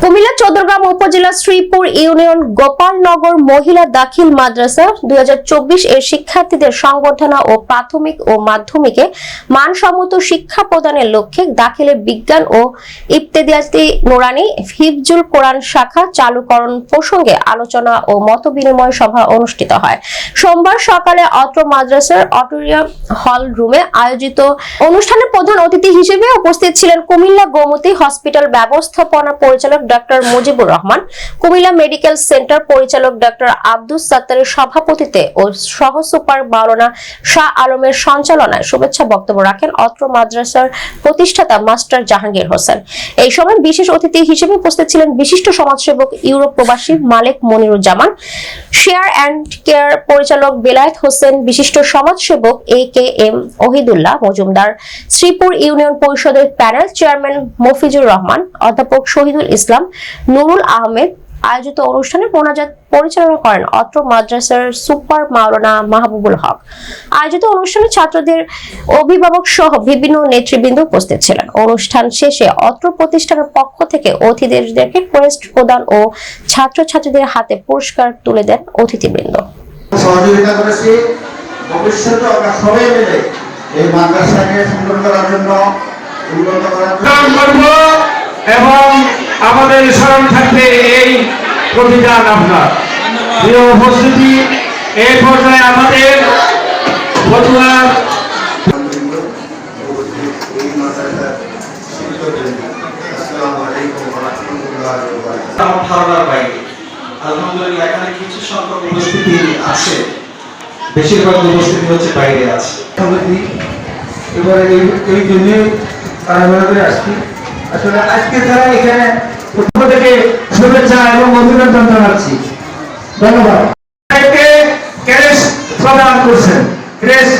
কুমিল্লা চৌদ্দগ্রাম উপজেলা শ্রীপুর ইউনিয়ন গোপালনগর মহিলা দাখিল মাদ্রাসা 2024 এর শিক্ষার্থীদের সংবর্ধনা ও প্রাথমিক ও মাধ্যমিকে মানসম্মত শিক্ষা প্রদানের লক্ষ্যে দাখিলে বিজ্ঞান ও ইবতেদায়ী নুরানি হিফজুল কোরআন শাখা চালুকরণ প্রসঙ্গে আলোচনা ও মতবিনিময় সভা অনুষ্ঠিত হয়। সোমবার সকালে অত্র মাদ্রাসার অডিটোরিয়াম হল রুমে আয়োজিত অনুষ্ঠানে প্রধান অতিথি হিসেবে উপস্থিত ছিলেন কুমিল্লা গোমতী হসপিটাল ব্যবস্থাপনা পরিচালক doctor Mujibur Rahman, Comilla medical centre পরিচালক ডক্টর আব্দুস সাত্তারের সভাপতিত্বে ও সহ সুপার মাওলানা শাহ আলমের সঞ্চালনায় শুভেচ্ছা বক্তব্য রাখেন অত্র মাদ্রাসার প্রতিষ্ঠাতা মাস্টার জাহাঙ্গীর হোসেন। এই সময় বিশেষ অতিথি হিসেবে উপস্থিত ছিলেন বিশিষ্ট সমাজসেবক ইউরোপ প্রবাসী মালেক মনিরুজ্জামান, শেয়ার অ্যান্ড কেয়ার পরিচালক বেলায়েত হোসেন, বিশিষ্ট সমাজসেবক AKM ওহিদুল্লাহ মজুমদার, শ্রীপুর ইউনিয়ন পরিষদের প্যানেল চেয়ারম্যান মফিজুর রহমান, অধ্যাপক শহীদুল ইসলাম, নুরুল আহমেদ। আয়োজিত অনুষ্ঠানে মোনাজাত পরিচালনা করেন অত্র মাদ্রাসার সুপার মাওলানা মাহবুবুল হক। আয়োজিত অনুষ্ঠানে ছাত্রদের অভিভাবক সহ বিভিন্ন নেতৃবৃন্দ উপস্থিত ছিলেন। অনুষ্ঠান শেষে অত্র প্রতিষ্ঠানের পক্ষ থেকে অতিথিদেরকে ক্রেস্ট প্রদান ও ছাত্রছাত্রীদের হাতে পুরস্কার তুলে দেন অতিথিবৃন্দ। সহযোগিতা করেছি, ভবিষ্যতে আমরা সবাই মিলে এই মাদ্রাসাকে সুন্দর করার জন্য উন্নত করার জন্য এবং আমাদের স্মরণ থাকবে এই প্রতিদান। আপনার প্রিয় উপস্থিতি, এই পর্যায়ে আমাদের আলহামদুলিল্লাহ এখানে কিছু সংখ্যক উপস্থিতি আছে, বেশিরভাগ উপস্থিতি হচ্ছে বাইরে আছে। এবারে এই জন্য করে আসছি। আসলে আজকে যারা এখানে থেকে শুভেচ্ছা এবং অভিনন্দন জানাচ্ছি। ধন্যবাদ। ক্রেস্ট প্রদান করছেন, ক্রেস্ট